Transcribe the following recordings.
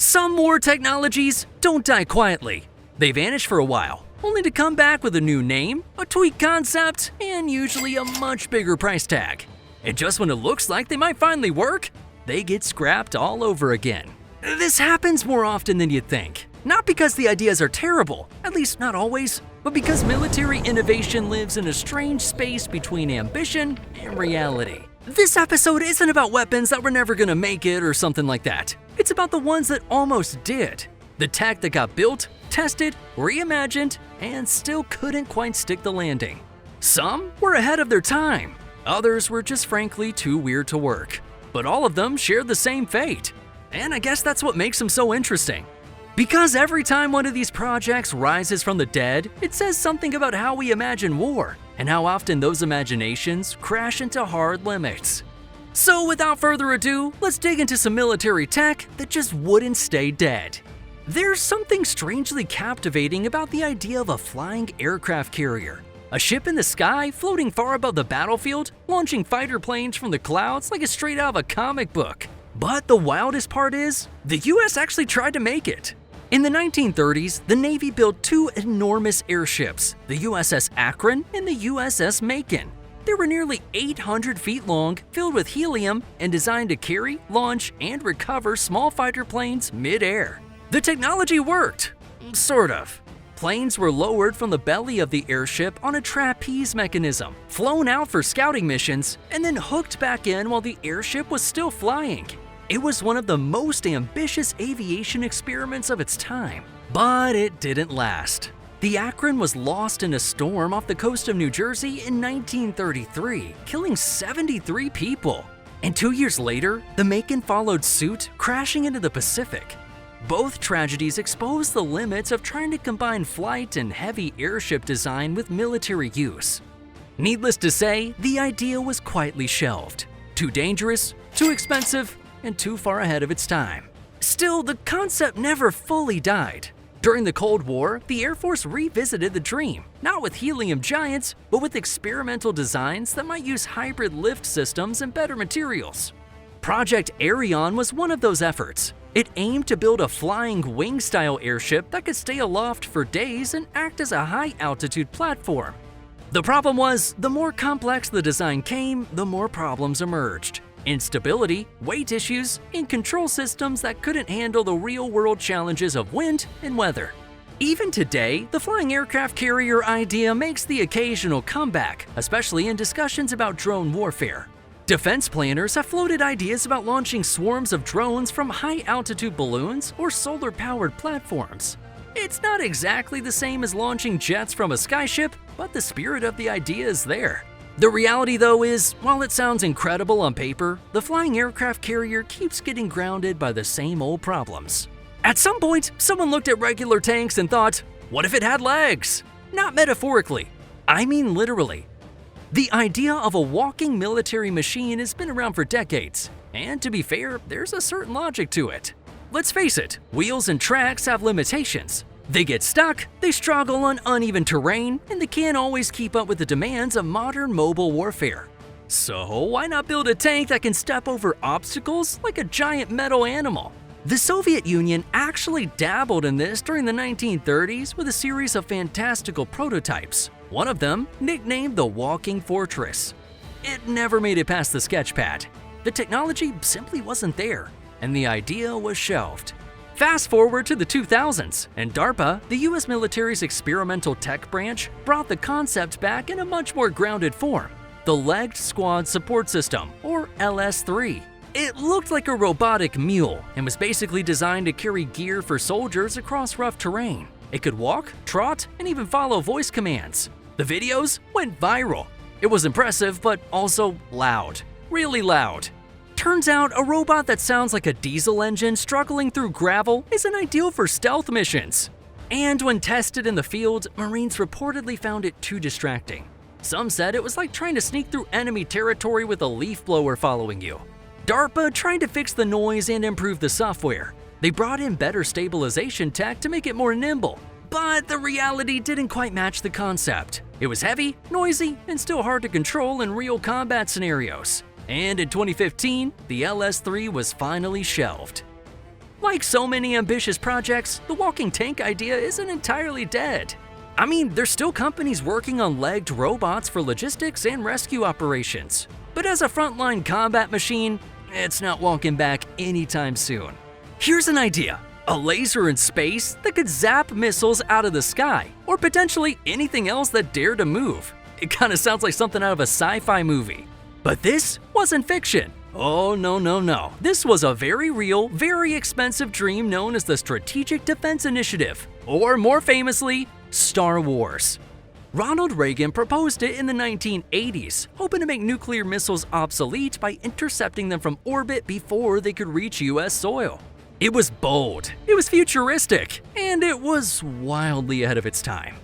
Some war technologies don't die quietly. They vanish for a while, only to come back with a new name, a tweaked concept, and usually a much bigger price tag. And just when it looks like they might finally work, they get scrapped all over again. This happens more often than you'd think. Not because the ideas are terrible, at least not always, but because military innovation lives in a strange space between ambition and reality. This episode isn't about weapons that were never gonna make it or something like that. It's about the ones that almost did. The tech that got built, tested, reimagined, and still couldn't quite stick the landing. Some were ahead of their time. Others were just frankly too weird to work. But all of them shared the same fate. And I guess that's what makes them so interesting. Because every time one of these projects rises from the dead, it says something about how we imagine war, and how often those imaginations crash into hard limits. So without further ado, let's dig into some military tech that just wouldn't stay dead. There's something strangely captivating about the idea of a flying aircraft carrier. A ship in the sky floating far above the battlefield, launching fighter planes from the clouds like it's straight out of a comic book. But the wildest part is, the US actually tried to make it. In the 1930s, the Navy built two enormous airships, the USS Akron and the USS Macon. They were nearly 800 feet long, filled with helium, and designed to carry, launch, and recover small fighter planes mid-air. The technology worked, sort of. Planes were lowered from the belly of the airship on a trapeze mechanism, flown out for scouting missions, and then hooked back in while the airship was still flying. It was one of the most ambitious aviation experiments of its time, but it didn't last. The Akron was lost in a storm off the coast of New Jersey in 1933, killing 73 people. And 2 years later, the Macon followed suit, crashing into the Pacific. Both tragedies exposed the limits of trying to combine flight and heavy airship design with military use. Needless to say, the idea was quietly shelved. Too dangerous, too expensive, and too far ahead of its time. Still, the concept never fully died. During the Cold War, the Air Force revisited the dream, not with helium giants, but with experimental designs that might use hybrid lift systems and better materials. Project Arion was one of those efforts. It aimed to build a flying wing-style airship that could stay aloft for days and act as a high-altitude platform. The problem was, the more complex the design came, the more problems emerged. Instability, weight issues, and control systems that couldn't handle the real-world challenges of wind and weather. Even today, the flying aircraft carrier idea makes the occasional comeback, especially in discussions about drone warfare. Defense planners have floated ideas about launching swarms of drones from high-altitude balloons or solar-powered platforms. It's not exactly the same as launching jets from a skyship, but the spirit of the idea is there. The reality, though, is, while it sounds incredible on paper, the flying aircraft carrier keeps getting grounded by the same old problems. At some point, someone looked at regular tanks and thought, what if it had legs? Not metaphorically, I mean literally. The idea of a walking military machine has been around for decades, and to be fair, there's a certain logic to it. Let's face it, wheels and tracks have limitations. They get stuck, they struggle on uneven terrain, and they can't always keep up with the demands of modern mobile warfare. So why not build a tank that can step over obstacles like a giant metal animal? The Soviet Union actually dabbled in this during the 1930s with a series of fantastical prototypes, one of them nicknamed the Walking Fortress. It never made it past the sketchpad. The technology simply wasn't there, and the idea was shelved. Fast forward to the 2000s, and DARPA, the US military's experimental tech branch, brought the concept back in a much more grounded form, the Legged Squad Support System, or LS-3. It looked like a robotic mule and was basically designed to carry gear for soldiers across rough terrain. It could walk, trot, and even follow voice commands. The videos went viral. It was impressive, but also loud. Really loud. Turns out, a robot that sounds like a diesel engine struggling through gravel isn't ideal for stealth missions. And when tested in the field, Marines reportedly found it too distracting. Some said it was like trying to sneak through enemy territory with a leaf blower following you. DARPA tried to fix the noise and improve the software. They brought in better stabilization tech to make it more nimble. But the reality didn't quite match the concept. It was heavy, noisy, and still hard to control in real combat scenarios. And in 2015, the LS-3 was finally shelved. Like so many ambitious projects, the walking tank idea isn't entirely dead. I mean, there's still companies working on legged robots for logistics and rescue operations. But as a frontline combat machine, it's not walking back anytime soon. Here's an idea: a laser in space that could zap missiles out of the sky, or potentially anything else that dared to move. It kinda sounds like something out of a sci-fi movie. But this wasn't fiction. Oh no. This was a very real, very expensive dream known as the Strategic Defense Initiative, or more famously, Star Wars. Ronald Reagan proposed it in the 1980s, hoping to make nuclear missiles obsolete by intercepting them from orbit before they could reach US soil. It was bold, it was futuristic, and it was wildly ahead of its time.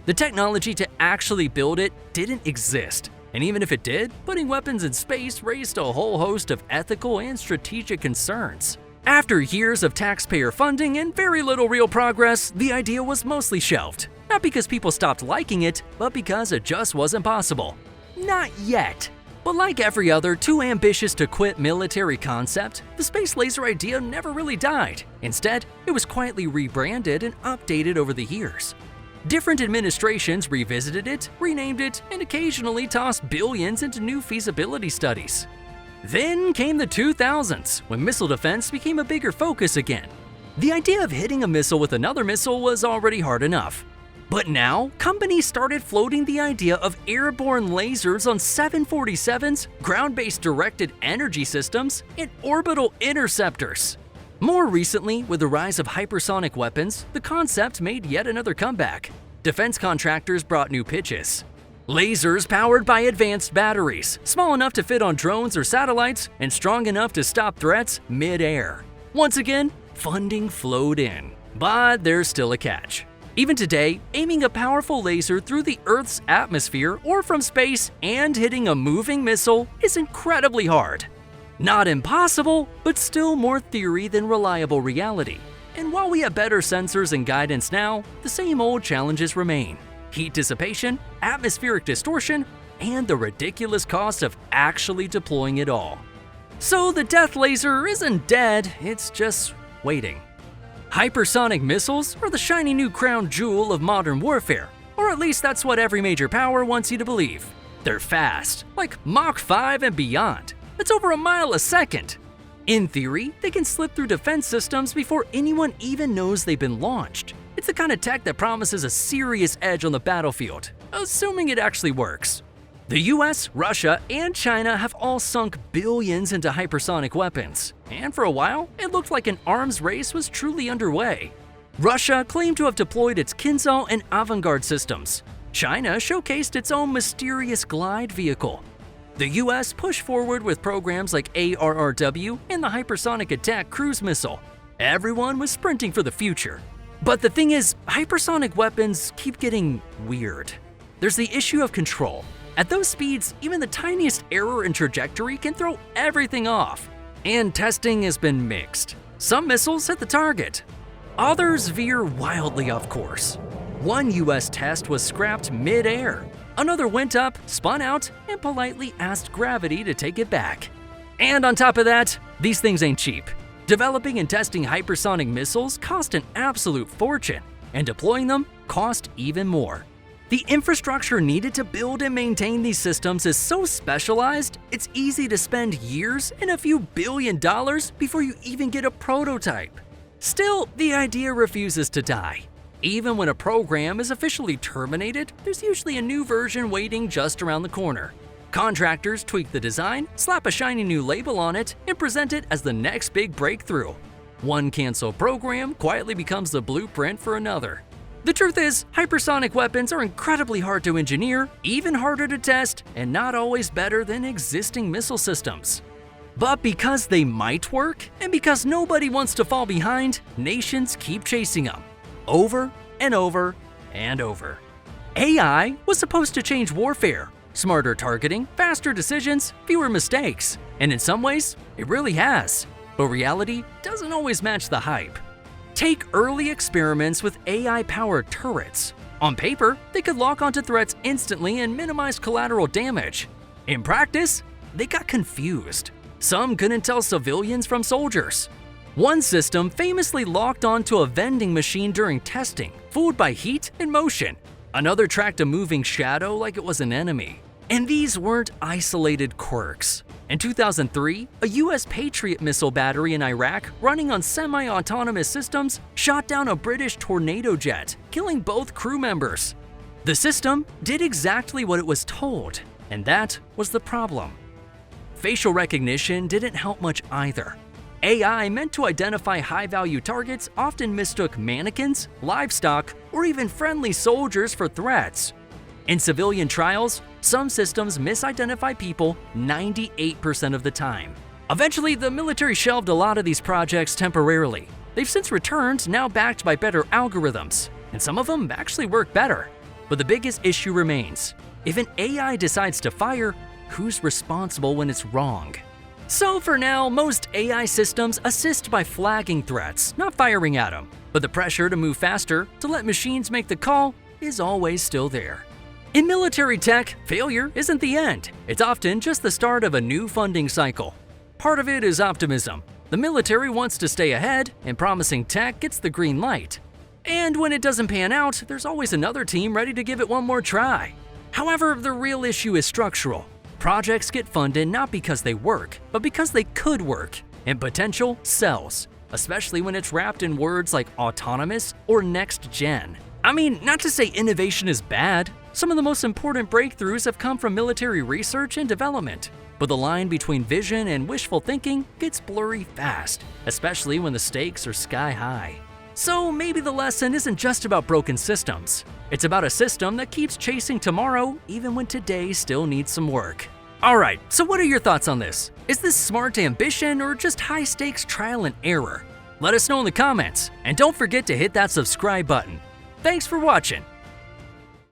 The technology to actually build it didn't exist, and even if it did, putting weapons in space raised a whole host of ethical and strategic concerns. After years of taxpayer funding and very little real progress, the idea was mostly shelved. Not because people stopped liking it, but because it just wasn't possible. Not yet. But like every other too ambitious to quit military concept, the space laser idea never really died. Instead, it was quietly rebranded and updated over the years. Different administrations revisited it, renamed it, and occasionally tossed billions into new feasibility studies. Then came the 2000s, when missile defense became a bigger focus again. The idea of hitting a missile with another missile was already hard enough. But now, companies started floating the idea of airborne lasers on 747s, ground-based directed energy systems, and orbital interceptors. More recently, with the rise of hypersonic weapons, the concept made yet another comeback. Defense contractors brought new pitches. Lasers powered by advanced batteries, small enough to fit on drones or satellites, and strong enough to stop threats mid-air. Once again, funding flowed in. But there's still a catch. Even today, aiming a powerful laser through the Earth's atmosphere or from space and hitting a moving missile is incredibly hard. Not impossible, but still more theory than reliable reality. And while we have better sensors and guidance now, the same old challenges remain: heat dissipation, atmospheric distortion, and the ridiculous cost of actually deploying it all. So the death laser isn't dead, it's just waiting. Hypersonic missiles are the shiny new crown jewel of modern warfare, or at least that's what every major power wants you to believe. They're fast, like Mach 5 and beyond. That's over a mile a second. In theory, they can slip through defense systems before anyone even knows they've been launched. It's the kind of tech that promises a serious edge on the battlefield, assuming it actually works. The US, Russia, and China have all sunk billions into hypersonic weapons, and for a while, it looked like an arms race was truly underway. Russia claimed to have deployed its Kinzhal and Avangard systems. China showcased its own mysterious glide vehicle. The US pushed forward with programs like ARRW and the Hypersonic Attack Cruise Missile. Everyone was sprinting for the future. But the thing is, hypersonic weapons keep getting weird. There's the issue of control. At those speeds, even the tiniest error in trajectory can throw everything off. And testing has been mixed. Some missiles hit the target. Others veer wildly off course. One US test was scrapped mid-air. Another went up, spun out, and politely asked gravity to take it back. And on top of that, these things ain't cheap. Developing and testing hypersonic missiles cost an absolute fortune, and deploying them cost even more. The infrastructure needed to build and maintain these systems is so specialized, it's easy to spend years and a few $billions before you even get a prototype. Still, the idea refuses to die. Even when a program is officially terminated, there's usually a new version waiting just around the corner. Contractors tweak the design, slap a shiny new label on it, and present it as the next big breakthrough. One canceled program quietly becomes the blueprint for another. The truth is, hypersonic weapons are incredibly hard to engineer, even harder to test, and not always better than existing missile systems. But because they might work, and because nobody wants to fall behind, nations keep chasing them. Over and over and over. AI was supposed to change warfare. Smarter targeting, faster decisions, fewer mistakes. And in some ways, it really has. But reality doesn't always match the hype. Take early experiments with AI-powered turrets. On paper, they could lock onto threats instantly and minimize collateral damage. In practice, they got confused. Some couldn't tell civilians from soldiers. One system famously locked onto a vending machine during testing, fooled by heat and motion. Another tracked a moving shadow like it was an enemy. And these weren't isolated quirks. In 2003, a US Patriot missile battery in Iraq running on semi-autonomous systems shot down a British Tornado jet, killing both crew members. The system did exactly what it was told, and that was the problem. Facial recognition didn't help much either. AI meant to identify high-value targets often mistook mannequins, livestock, or even friendly soldiers for threats. In civilian trials, some systems misidentify people 98% of the time. Eventually, the military shelved a lot of these projects temporarily. They've since returned, now backed by better algorithms, and some of them actually work better. But the biggest issue remains. If an AI decides to fire, who's responsible when it's wrong? So for now, most AI systems assist by flagging threats, not firing at them. But the pressure to move faster, to let machines make the call, is always still there. In military tech, failure isn't the end. It's often just the start of a new funding cycle. Part of it is optimism. The military wants to stay ahead, and promising tech gets the green light. And when it doesn't pan out, there's always another team ready to give it one more try. However, the real issue is structural. Projects get funded not because they work, but because they could work, and potential sells, especially when it's wrapped in words like autonomous or next gen. I mean, not to say innovation is bad. Some of the most important breakthroughs have come from military research and development. But the line between vision and wishful thinking gets blurry fast, especially when the stakes are sky high. So maybe the lesson isn't just about broken systems. It's about a system that keeps chasing tomorrow even when today still needs some work. Alright, so what are your thoughts on this? Is this smart ambition or just high-stakes trial and error? Let us know in the comments, and don't forget to hit that subscribe button. Thanks for watching.